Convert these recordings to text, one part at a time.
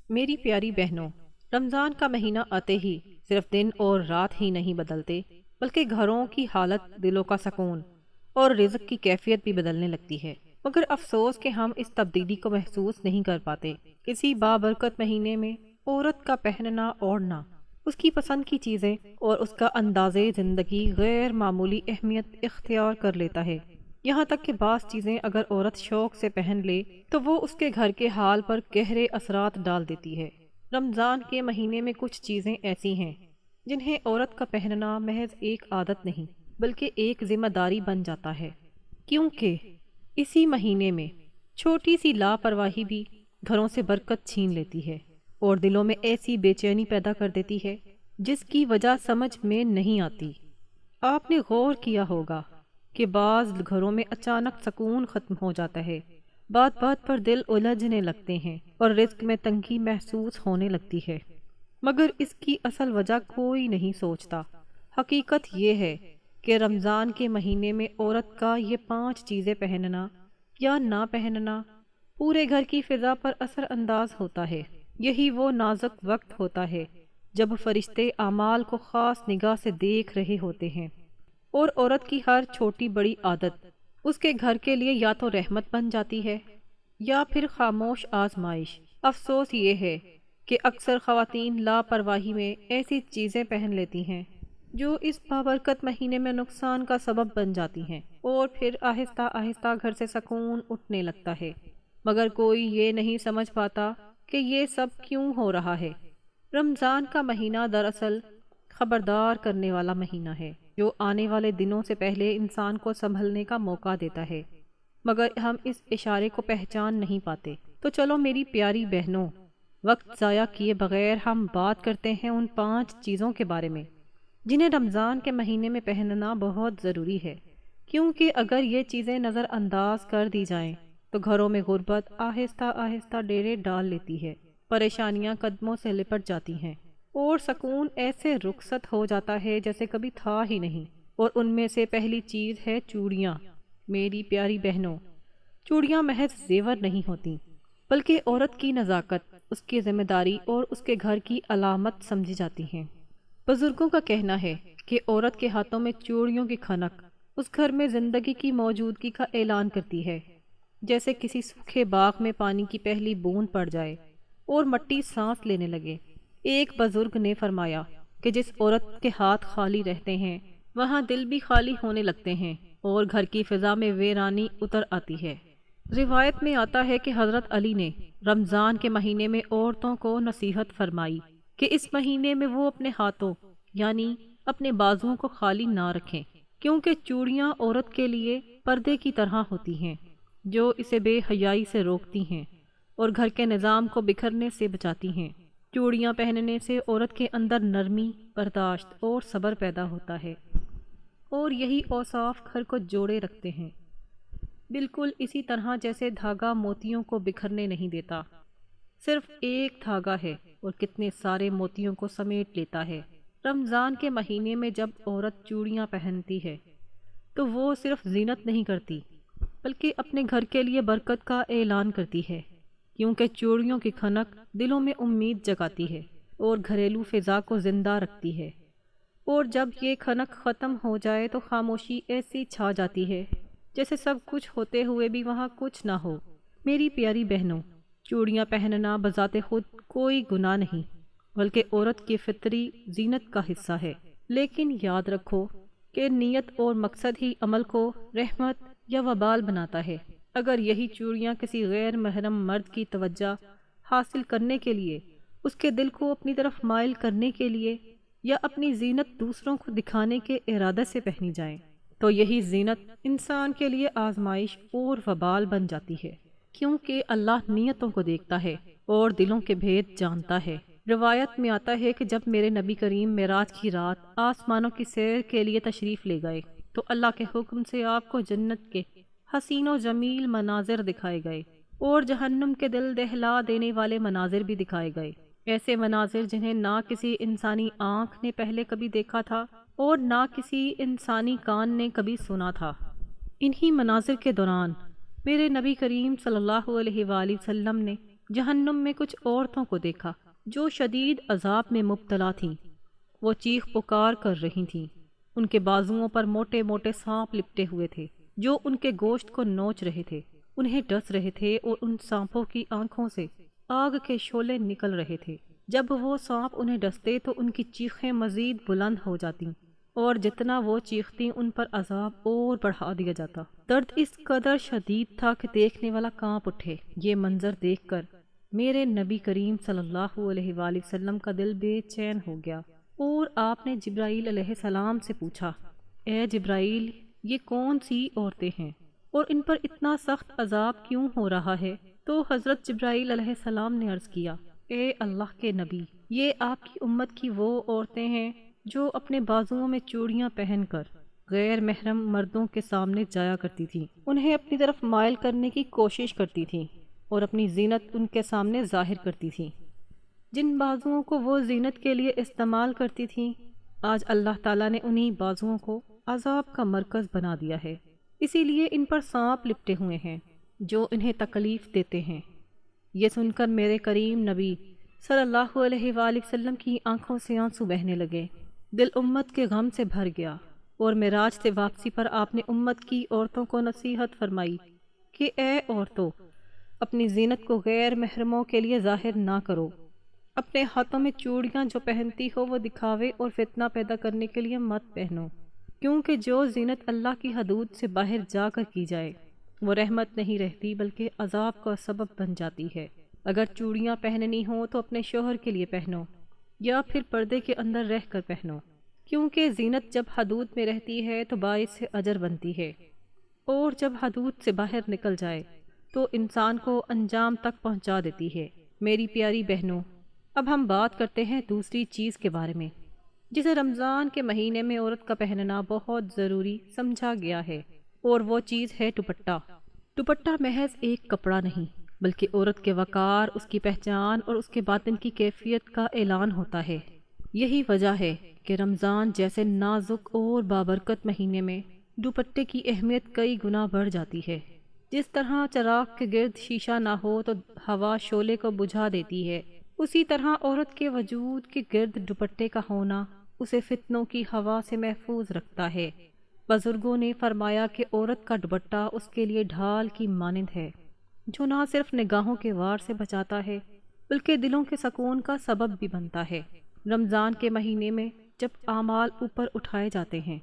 میری پیاری بہنوں، رمضان کا مہینہ آتے ہی صرف دن اور رات ہی نہیں بدلتے، بلکہ گھروں کی حالت، دلوں کا سکون اور رزق کی کیفیت بھی بدلنے لگتی ہے۔ مگر افسوس کہ ہم اس تبدیلی کو محسوس نہیں کر پاتے۔ اسی بابرکت مہینے میں عورت کا پہننا اوڑھنا، اس کی پسند کی چیزیں اور اس کا انداز زندگی غیر معمولی اہمیت اختیار کر لیتا ہے۔ یہاں تک کہ بعض چیزیں اگر عورت شوق سے پہن لے تو وہ اس کے گھر کے حال پر گہرے اثرات ڈال دیتی ہے۔ رمضان کے مہینے میں کچھ چیزیں ایسی ہیں جنہیں عورت کا پہننا محض ایک عادت نہیں بلکہ ایک ذمہ داری بن جاتا ہے، کیونکہ اسی مہینے میں چھوٹی سی لاپرواہی بھی گھروں سے برکت چھین لیتی ہے اور دلوں میں ایسی بے چینی پیدا کر دیتی ہے جس کی وجہ سمجھ میں نہیں آتی۔ آپ نے غور کیا ہوگا کہ بعض گھروں میں اچانک سکون ختم ہو جاتا ہے، بات بات پر دل الجھنے لگتے ہیں اور رزق میں تنگی محسوس ہونے لگتی ہے، مگر اس کی اصل وجہ کوئی نہیں سوچتا۔ حقیقت یہ ہے کہ رمضان کے مہینے میں عورت کا یہ 5 چیزیں پہننا یا نہ پہننا پورے گھر کی فضا پر اثر انداز ہوتا ہے۔ یہی وہ نازک وقت ہوتا ہے جب فرشتے اعمال کو خاص نگاہ سے دیکھ رہے ہوتے ہیں، اور عورت کی ہر چھوٹی بڑی عادت اس کے گھر کے لیے یا تو رحمت بن جاتی ہے یا پھر خاموش آزمائش۔ افسوس یہ ہے کہ اکثر خواتین لاپرواہی میں ایسی چیزیں پہن لیتی ہیں جو اس بابرکت مہینے میں نقصان کا سبب بن جاتی ہیں، اور پھر آہستہ آہستہ گھر سے سکون اٹھنے لگتا ہے، مگر کوئی یہ نہیں سمجھ پاتا کہ یہ سب کیوں ہو رہا ہے۔ رمضان کا مہینہ دراصل خبردار کرنے والا مہینہ ہے جو آنے والے دنوں سے پہلے انسان کو سنبھلنے کا موقع دیتا ہے، مگر ہم اس اشارے کو پہچان نہیں پاتے۔ تو چلو میری پیاری بہنوں، وقت ضائع کیے بغیر ہم بات کرتے ہیں ان 5 چیزوں کے بارے میں جنہیں رمضان کے مہینے میں پہننا بہت ضروری ہے، کیونکہ اگر یہ چیزیں نظر انداز کر دی جائیں تو گھروں میں غربت آہستہ آہستہ ڈیرے ڈال لیتی ہے، پریشانیاں قدموں سے لپٹ جاتی ہیں اور سکون ایسے رخصت ہو جاتا ہے جیسے کبھی تھا ہی نہیں۔ اور ان میں سے پہلی چیز ہے چوڑیاں۔ میری پیاری بہنوں، چوڑیاں محض زیور نہیں ہوتی بلکہ عورت کی نزاکت، اس کی ذمہ داری اور اس کے گھر کی علامت سمجھی جاتی ہیں۔ بزرگوں کا کہنا ہے کہ عورت کے ہاتھوں میں چوڑیوں کی کھنک اس گھر میں زندگی کی موجودگی کا اعلان کرتی ہے، جیسے کسی سوکھے باغ میں پانی کی پہلی بوند پڑ جائے اور مٹی سانس لینے لگے۔ ایک بزرگ نے فرمایا کہ جس عورت کے ہاتھ خالی رہتے ہیں وہاں دل بھی خالی ہونے لگتے ہیں اور گھر کی فضا میں ویرانی اتر آتی ہے۔ روایت میں آتا ہے کہ حضرت علی نے رمضان کے مہینے میں عورتوں کو نصیحت فرمائی کہ اس مہینے میں وہ اپنے ہاتھوں یعنی اپنے بازوؤں کو خالی نہ رکھیں، کیونکہ چوڑیاں عورت کے لیے پردے کی طرح ہوتی ہیں جو اسے بے حیائی سے روکتی ہیں اور گھر کے نظام کو بکھرنے سے بچاتی ہیں۔ چوڑیاں پہننے سے عورت کے اندر نرمی، برداشت اور صبر پیدا ہوتا ہے، اور یہی اوصاف گھر کو جوڑے رکھتے ہیں، بالکل اسی طرح جیسے دھاگا موتیوں کو بکھرنے نہیں دیتا، صرف ایک دھاگا ہے اور کتنے سارے موتیوں کو سمیٹ لیتا ہے۔ رمضان کے مہینے میں جب عورت چوڑیاں پہنتی ہے تو وہ صرف زینت نہیں کرتی بلکہ اپنے گھر کے لیے برکت کا اعلان کرتی ہے، کیونکہ چوڑیوں کی کھنک دلوں میں امید جگاتی ہے اور گھریلو فضا کو زندہ رکھتی ہے، اور جب یہ کھنک ختم ہو جائے تو خاموشی ایسی چھا جاتی ہے جیسے سب کچھ ہوتے ہوئے بھی وہاں کچھ نہ ہو۔ میری پیاری بہنوں، چوڑیاں پہننا بذات خود کوئی گناہ نہیں بلکہ عورت کی فطری زینت کا حصہ ہے، لیکن یاد رکھو کہ نیت اور مقصد ہی عمل کو رحمت یا وبال بناتا ہے۔ اگر یہی چوڑیاں کسی غیر محرم مرد کی توجہ حاصل کرنے کے لیے، اس کے دل کو اپنی طرف مائل کرنے کے لیے یا اپنی زینت دوسروں کو دکھانے کے ارادے سے پہنی جائیں تو یہی زینت انسان کے لیے آزمائش اور وبال بن جاتی ہے، کیونکہ اللہ نیتوں کو دیکھتا ہے اور دلوں کے بھید جانتا ہے۔ روایت میں آتا ہے کہ جب میرے نبی کریم معراج کی رات آسمانوں کی سیر کے لیے تشریف لے گئے تو اللہ کے حکم سے آپ کو جنت کے حسین و جمیل مناظر دکھائے گئے اور جہنم کے دل دہلا دینے والے مناظر بھی دکھائے گئے، ایسے مناظر جنہیں نہ کسی انسانی آنکھ نے پہلے کبھی دیکھا تھا اور نہ کسی انسانی کان نے کبھی سنا تھا۔ انہی مناظر کے دوران میرے نبی کریم صلی اللہ علیہ وآلہ وسلم نے جہنم میں کچھ عورتوں کو دیکھا جو شدید عذاب میں مبتلا تھیں۔ وہ چیخ پکار کر رہی تھیں۔ ان کے بازوؤں پر موٹے موٹے سانپ لپٹے ہوئے تھے جو ان کے گوشت کو نوچ رہے تھے، انہیں ڈس رہے تھے، اور ان سانپوں کی آنکھوں سے آگ کے شعلے نکل رہے تھے۔ جب وہ سانپ انہیں ڈستے تو ان کی چیخیں مزید بلند ہو جاتیں، اور جتنا وہ چیختی ان پر عذاب اور بڑھا دیا جاتا۔ درد اس قدر شدید تھا کہ دیکھنے والا کانپ اٹھے۔ یہ منظر دیکھ کر میرے نبی کریم صلی اللہ علیہ وآلہ وسلم کا دل بے چین ہو گیا، اور آپ نے جبرائیل علیہ السلام سے پوچھا، اے جبرائیل، یہ کون سی عورتیں ہیں اور ان پر اتنا سخت عذاب کیوں ہو رہا ہے؟ تو حضرت جبرائیل علیہ السلام نے عرض کیا، اے اللہ کے نبی، یہ آپ کی امت کی وہ عورتیں ہیں جو اپنے بازوؤں میں چوڑیاں پہن کر غیر محرم مردوں کے سامنے جایا کرتی تھیں، انہیں اپنی طرف مائل کرنے کی کوشش کرتی تھیں اور اپنی زینت ان کے سامنے ظاہر کرتی تھیں۔ جن بازوؤں کو وہ زینت کے لیے استعمال کرتی تھیں، آج اللہ تعالیٰ نے انہی بازوؤں کو عذاب کا مرکز بنا دیا ہے، اسی لیے ان پر سانپ لپٹے ہوئے ہیں جو انہیں تکلیف دیتے ہیں۔ یہ سن کر میرے کریم نبی صلی اللہ علیہ وآلہ وسلم کی آنکھوں سے آنسو بہنے لگے، دل امت کے غم سے بھر گیا، اور معراج سے واپسی پر آپ نے امت کی عورتوں کو نصیحت فرمائی کہ اے عورتوں، اپنی زینت کو غیر محرموں کے لیے ظاہر نہ کرو، اپنے ہاتھوں میں چوڑیاں جو پہنتی ہو وہ دکھاوے اور فتنہ پیدا کرنے کے لیے مت پہنو، کیونکہ جو زینت اللہ کی حدود سے باہر جا کر کی جائے وہ رحمت نہیں رہتی بلکہ عذاب کا سبب بن جاتی ہے۔ اگر چوڑیاں پہننی ہوں تو اپنے شوہر کے لیے پہنو یا پھر پردے کے اندر رہ کر پہنو، کیونکہ زینت جب حدود میں رہتی ہے تو باعث اجر بنتی ہے، اور جب حدود سے باہر نکل جائے تو انسان کو انجام تک پہنچا دیتی ہے۔ میری پیاری بہنوں، اب ہم بات کرتے ہیں دوسری چیز کے بارے میں جسے رمضان کے مہینے میں عورت کا پہننا بہت ضروری سمجھا گیا ہے، اور وہ چیز ہے دوپٹہ۔ دوپٹہ محض ایک کپڑا نہیں بلکہ عورت کے وقار، اس کی پہچان اور اس کے باطن کی کیفیت کا اعلان ہوتا ہے۔ یہی وجہ ہے کہ رمضان جیسے نازک اور بابرکت مہینے میں دوپٹے کی اہمیت کئی گنا بڑھ جاتی ہے۔ جس طرح چراغ کے گرد شیشہ نہ ہو تو ہوا شعلے کو بجھا دیتی ہے، اسی طرح عورت کے وجود کے گرد دوپٹے کا ہونا اسے فتنوں کی ہوا سے محفوظ رکھتا ہے۔ بزرگوں نے فرمایا کہ عورت کا دوپٹہ اس کے لیے ڈھال کی مانند ہے جو نہ صرف نگاہوں کے وار سے بچاتا ہے بلکہ دلوں کے سکون کا سبب بھی بنتا ہے۔ رمضان کے مہینے میں جب اعمال اوپر اٹھائے جاتے ہیں،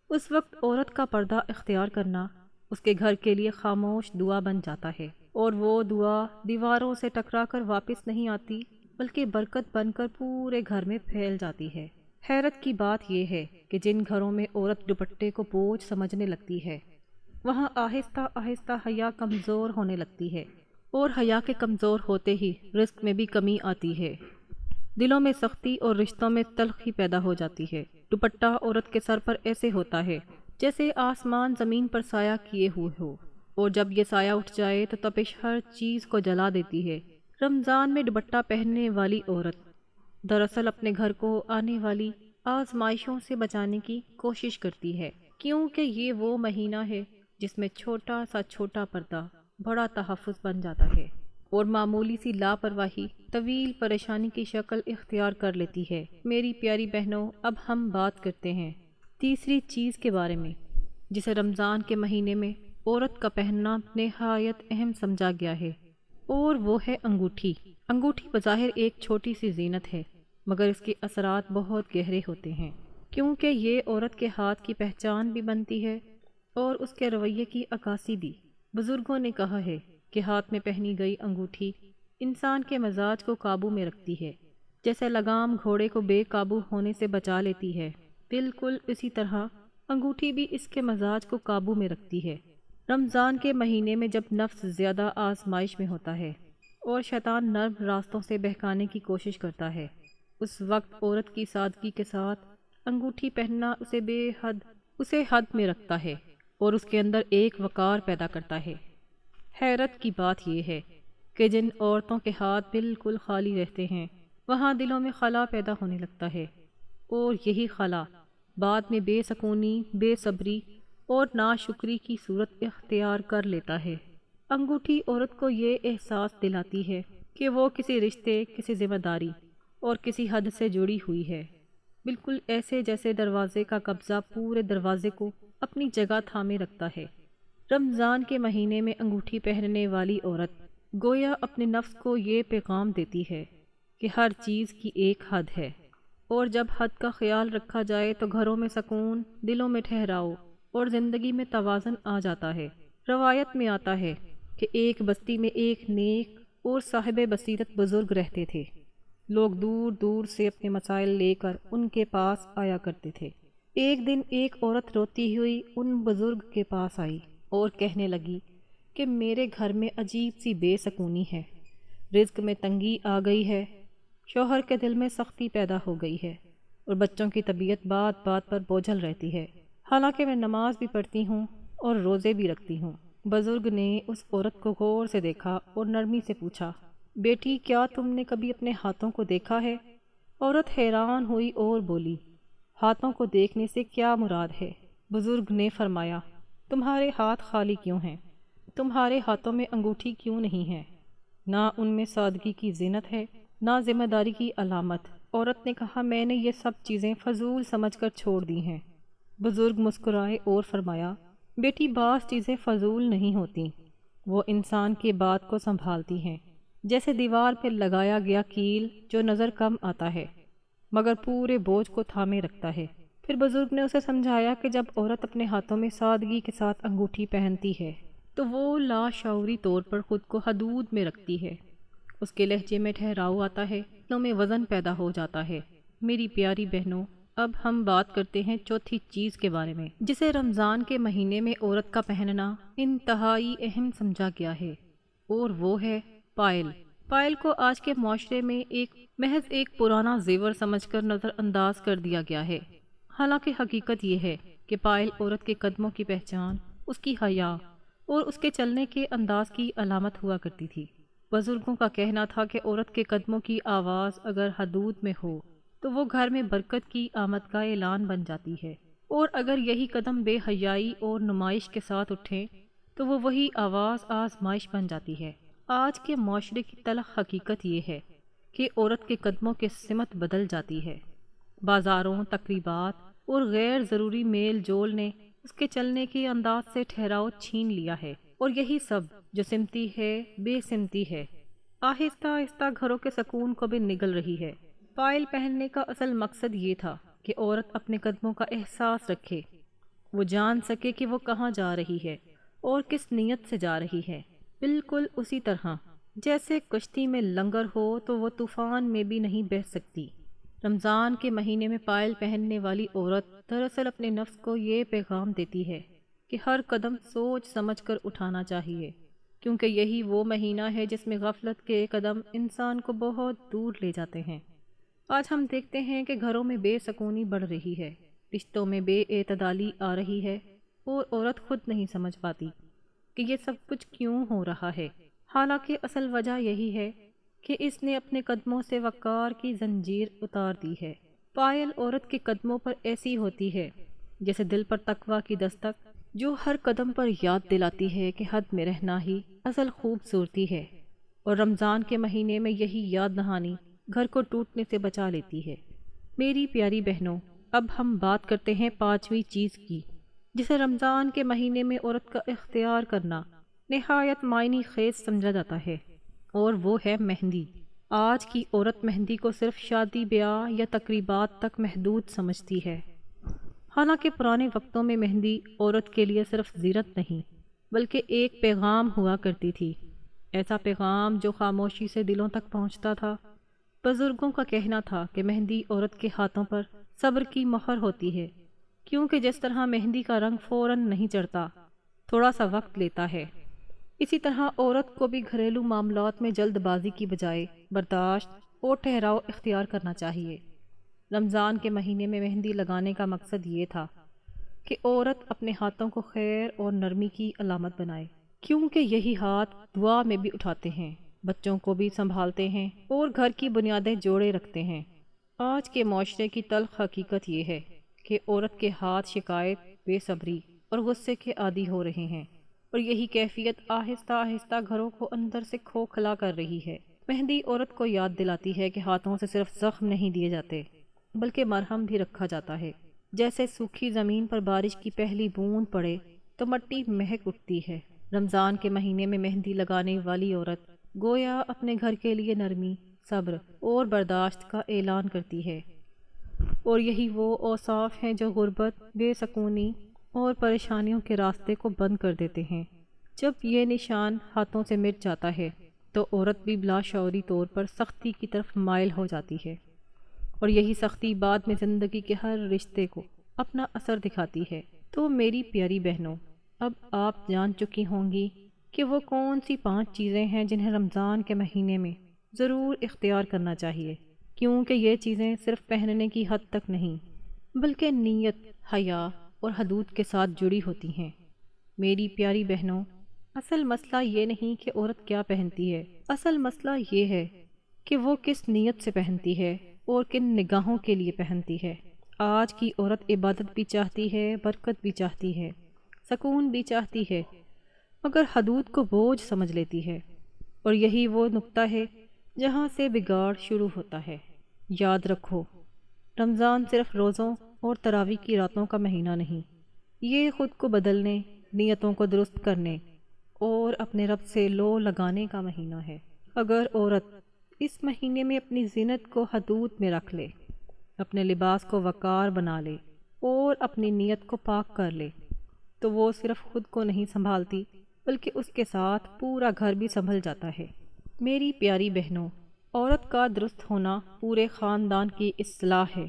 اس وقت عورت کا پردہ اختیار کرنا اس کے گھر کے لیے خاموش دعا بن جاتا ہے، اور وہ دعا دیواروں سے ٹکرا کر واپس نہیں آتی بلکہ برکت بن کر پورے گھر میں پھیل جاتی ہے۔ حیرت کی بات یہ ہے کہ جن گھروں میں عورت دوپٹے کو بوجھ سمجھنے لگتی ہے وہاں آہستہ آہستہ حیا کمزور ہونے لگتی ہے، اور حیا کے کمزور ہوتے ہی رزق میں بھی کمی آتی ہے، دلوں میں سختی اور رشتوں میں تلخی پیدا ہو جاتی ہے۔ دوپٹہ عورت کے سر پر ایسے ہوتا ہے جیسے آسمان زمین پر سایہ کیے ہوئے ہو، اور جب یہ سایہ اٹھ جائے تو تپش ہر چیز کو جلا دیتی ہے۔ رمضان میں دوپٹہ پہننے والی عورت دراصل اپنے گھر کو آنے والی آزمائشوں سے بچانے کی کوشش کرتی ہے، کیونکہ یہ وہ مہینہ ہے جس میں چھوٹا سا چھوٹا پردہ بڑا تحفظ بن جاتا ہے، اور معمولی سی لاپرواہی طویل پریشانی کی شکل اختیار کر لیتی ہے۔ میری پیاری بہنوں، اب ہم بات کرتے ہیں تیسری چیز کے بارے میں جسے رمضان کے مہینے میں عورت کا پہننا نہایت اہم سمجھا گیا ہے، اور وہ ہے انگوٹھی۔ انگوٹھی بظاہر ایک چھوٹی سی زینت ہے مگر اس کے اثرات بہت گہرے ہوتے ہیں، کیونکہ یہ عورت کے ہاتھ کی پہچان بھی بنتی ہے اور اس کے رویے کی عکاسی بھی۔ بزرگوں نے کہا ہے کہ ہاتھ میں پہنی گئی انگوٹھی انسان کے مزاج کو قابو میں رکھتی ہے، جیسے لگام گھوڑے کو بے قابو ہونے سے بچا لیتی ہے، بالکل اسی طرح انگوٹھی بھی اس کے مزاج کو قابو میں رکھتی ہے۔ رمضان کے مہینے میں جب نفس زیادہ آزمائش میں ہوتا ہے اور شیطان نرم راستوں سے بہکانے کی کوشش کرتا ہے، اس وقت عورت کی سادگی کے ساتھ انگوٹھی پہننا اسے حد میں رکھتا ہے اور اس کے اندر ایک وقار پیدا کرتا ہے۔ حیرت کی بات یہ ہے کہ جن عورتوں کے ہاتھ بالکل خالی رہتے ہیں وہاں دلوں میں خلا پیدا ہونے لگتا ہے، اور یہی خلا بعد میں بے سکونی، بے صبری اور ناشکری کی صورت اختیار کر لیتا ہے۔ انگوٹھی عورت کو یہ احساس دلاتی ہے کہ وہ کسی رشتے، کسی ذمہ داری اور کسی حد سے جڑی ہوئی ہے، بالکل ایسے جیسے دروازے کا قبضہ پورے دروازے کو اپنی جگہ تھامے رکھتا ہے۔ رمضان کے مہینے میں انگوٹھی پہننے والی عورت گویا اپنے نفس کو یہ پیغام دیتی ہے کہ ہر چیز کی ایک حد ہے، اور جب حد کا خیال رکھا جائے تو گھروں میں سکون، دلوں میں ٹھہراؤ اور زندگی میں توازن آ جاتا ہے۔ روایت میں آتا ہے کہ ایک بستی میں ایک نیک اور صاحب بصیرت بزرگ رہتے تھے۔ لوگ دور دور سے اپنے مسائل لے کر ان کے پاس آیا کرتے تھے۔ ایک دن ایک عورت روتی ہوئی ان بزرگ کے پاس آئی اور کہنے لگی کہ میرے گھر میں عجیب سی بے سکونی ہے، رزق میں تنگی آ گئی ہے، شوہر کے دل میں سختی پیدا ہو گئی ہے اور بچوں کی طبیعت بات بات پر بوجھل رہتی ہے، حالانکہ میں نماز بھی پڑھتی ہوں اور روزے بھی رکھتی ہوں۔ بزرگ نے اس عورت کو غور سے دیکھا اور نرمی سے پوچھا، بیٹی کیا تم نے کبھی اپنے ہاتھوں کو دیکھا ہے؟ عورت حیران ہوئی اور بولی، ہاتھوں کو دیکھنے سے کیا مراد ہے؟ بزرگ نے فرمایا، تمہارے ہاتھ خالی کیوں ہیں؟ تمہارے ہاتھوں میں انگوٹھی کیوں نہیں ہے؟ نہ ان میں سادگی کی زینت ہے، نہ ذمہ داری کی علامت۔ عورت نے کہا، میں نے یہ سب چیزیں فضول سمجھ کر چھوڑ دی ہیں۔ بزرگ مسکرائے اور فرمایا، بیٹی بعض چیزیں فضول نہیں ہوتی، وہ انسان کی بات کو سنبھالتی ہیں، جیسے دیوار پہ لگایا گیا کیل جو نظر کم آتا ہے مگر پورے بوجھ کو تھامے رکھتا ہے۔ پھر بزرگ نے اسے سمجھایا کہ جب عورت اپنے ہاتھوں میں سادگی کے ساتھ انگوٹھی پہنتی ہے تو وہ لاشعوری طور پر خود کو حدود میں رکھتی ہے، اس کے لہجے میں ٹھہراؤ آتا ہے، دلوں میں وزن پیدا ہو جاتا ہے۔ میری پیاری بہنوں، اب ہم بات کرتے ہیں چوتھی چیز کے بارے میں جسے رمضان کے مہینے میں عورت کا پہننا انتہائی اہم سمجھا گیا ہے، اور وہ ہے پائل۔ پائل کو آج کے معاشرے میں محض ایک پرانا زیور سمجھ کر نظر انداز کر دیا گیا ہے، حالانکہ حقیقت یہ ہے کہ پائل عورت کے قدموں کی پہچان، اس کی حیا اور اس کے چلنے کے انداز کی علامت ہوا کرتی تھی۔ بزرگوں کا کہنا تھا کہ عورت کے قدموں کی آواز اگر حدود میں ہو تو وہ گھر میں برکت کی آمد کا اعلان بن جاتی ہے، اور اگر یہی قدم بے حیائی اور نمائش کے ساتھ اٹھیں تو وہ وہی آواز آزمائش بن جاتی ہے۔ آج کے معاشرے کی تلخ حقیقت یہ ہے کہ عورت کے قدموں کی سمت بدل جاتی ہے۔ بازاروں، تقریبات اور غیر ضروری میل جول نے اس کے چلنے کے انداز سے ٹھہراؤ چھین لیا ہے، اور یہی سب جو سمتی ہے بے سمتی ہے، آہستہ آہستہ گھروں کے سکون کو بھی نگل رہی ہے۔ پائل پہننے کا اصل مقصد یہ تھا کہ عورت اپنے قدموں کا احساس رکھے، وہ جان سکے کہ وہ کہاں جا رہی ہے اور کس نیت سے جا رہی ہے۔ بالکل اسی طرح جیسے کشتی میں لنگر ہو تو وہ طوفان میں بھی نہیں بہہ سکتی۔ رمضان کے مہینے میں پائل پہننے والی عورت دراصل اپنے نفس کو یہ پیغام دیتی ہے کہ ہر قدم سوچ سمجھ کر اٹھانا چاہیے، کیونکہ یہی وہ مہینہ ہے جس میں غفلت کے قدم انسان کو بہت دور لے جاتے ہیں۔ آج ہم دیکھتے ہیں کہ گھروں میں بے سکونی بڑھ رہی ہے، رشتوں میں بے اعتدالی آ رہی ہے، اور عورت خود نہیں سمجھ پاتی کہ یہ سب کچھ کیوں ہو رہا ہے، حالانکہ اصل وجہ یہی ہے کہ اس نے اپنے قدموں سے وقار کی زنجیر اتار دی ہے۔ پائل عورت کے قدموں پر ایسی ہوتی ہے جیسے دل پر تقویٰ کی دستک، جو ہر قدم پر یاد دلاتی ہے کہ حد میں رہنا ہی اصل خوبصورتی ہے، اور رمضان کے مہینے میں یہی یاد دہانی گھر کو ٹوٹنے سے بچا لیتی ہے۔ میری پیاری بہنوں، اب ہم بات کرتے ہیں پانچویں چیز کی جسے رمضان کے مہینے میں عورت کا اختیار کرنا نہایت معنی خیز سمجھا جاتا ہے، اور وہ ہے مہندی۔ آج کی عورت مہندی کو صرف شادی بیاہ یا تقریبات تک محدود سمجھتی ہے، حالانکہ پرانے وقتوں میں مہندی عورت کے لیے صرف زینت نہیں بلکہ ایک پیغام ہوا کرتی تھی، ایسا پیغام جو خاموشی سے دلوں تک پہنچتا تھا۔ بزرگوں کا کہنا تھا کہ مہندی عورت کے ہاتھوں پر صبر کی مہر ہوتی ہے، کیونکہ جس طرح مہندی کا رنگ فوراً نہیں چڑھتا، تھوڑا سا وقت لیتا ہے، اسی طرح عورت کو بھی گھریلو معاملات میں جلد بازی کی بجائے برداشت اور ٹھہراؤ اختیار کرنا چاہیے۔ رمضان کے مہینے میں مہندی لگانے کا مقصد یہ تھا کہ عورت اپنے ہاتھوں کو خیر اور نرمی کی علامت بنائے، کیونکہ یہی ہاتھ دعا میں بھی اٹھاتے ہیں، بچوں کو بھی سنبھالتے ہیں اور گھر کی بنیادیں جوڑے رکھتے ہیں۔ آج کے معاشرے کی تلخ حقیقت یہ ہے کہ عورت کے ہاتھ شکایت، بے صبری اور غصے کے عادی ہو رہے ہیں، اور یہی کیفیت آہستہ آہستہ گھروں کو اندر سے کھوکھلا کر رہی ہے۔ مہندی عورت کو یاد دلاتی ہے کہ ہاتھوں سے صرف زخم نہیں دیے جاتے بلکہ مرہم بھی رکھا جاتا ہے۔ جیسے سوکھی زمین پر بارش کی پہلی بوند پڑے تو مٹی مہک اٹھتی ہے۔ رمضان کے مہینے میں مہندی لگانے والی عورت گویا اپنے گھر کے لیے نرمی، صبر اور برداشت کا اعلان کرتی ہے، اور یہی وہ اوصاف ہیں جو غربت، بے سکونی اور پریشانیوں کے راستے کو بند کر دیتے ہیں۔ جب یہ نشان ہاتھوں سے مٹ جاتا ہے تو عورت بھی بلا شعوری طور پر سختی کی طرف مائل ہو جاتی ہے، اور یہی سختی بعد میں زندگی کے ہر رشتے کو اپنا اثر دکھاتی ہے۔ تو میری پیاری بہنوں، اب آپ جان چکی ہوں گی کہ وہ کون سی 5 چیزیں ہیں جنہیں رمضان کے مہینے میں ضرور اختیار کرنا چاہیے، کیونکہ یہ چیزیں صرف پہننے کی حد تک نہیں بلکہ نیت، حیا اور حدود کے ساتھ جڑی ہوتی ہیں۔ میری پیاری بہنوں، اصل مسئلہ یہ نہیں کہ عورت کیا پہنتی ہے، اصل مسئلہ یہ ہے کہ وہ کس نیت سے پہنتی ہے اور کن نگاہوں کے لیے پہنتی ہے۔ آج کی عورت عبادت بھی چاہتی ہے، برکت بھی چاہتی ہے، سکون بھی چاہتی ہے، مگر حدود کو بوجھ سمجھ لیتی ہے، اور یہی وہ نقطہ ہے جہاں سے بگاڑ شروع ہوتا ہے۔ یاد رکھو، رمضان صرف روزوں اور تراویح کی راتوں کا مہینہ نہیں، یہ خود کو بدلنے، نیتوں کو درست کرنے اور اپنے رب سے لو لگانے کا مہینہ ہے۔ اگر عورت اس مہینے میں اپنی زینت کو حدود میں رکھ لے، اپنے لباس کو وقار بنا لے اور اپنی نیت کو پاک کر لے، تو وہ صرف خود کو نہیں سنبھالتی بلکہ اس کے ساتھ پورا گھر بھی سنبھل جاتا ہے۔ میری پیاری بہنوں، عورت کا درست ہونا پورے خاندان کی اصلاح ہے،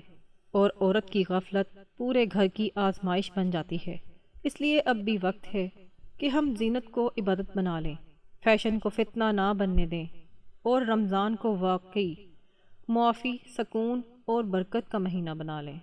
اور عورت کی غفلت پورے گھر کی آزمائش بن جاتی ہے۔ اس لیے اب بھی وقت ہے کہ ہم زینت کو عبادت بنا لیں، فیشن کو فتنہ نہ بننے دیں، اور رمضان کو واقعی معافی، سکون اور برکت کا مہینہ بنا لیں۔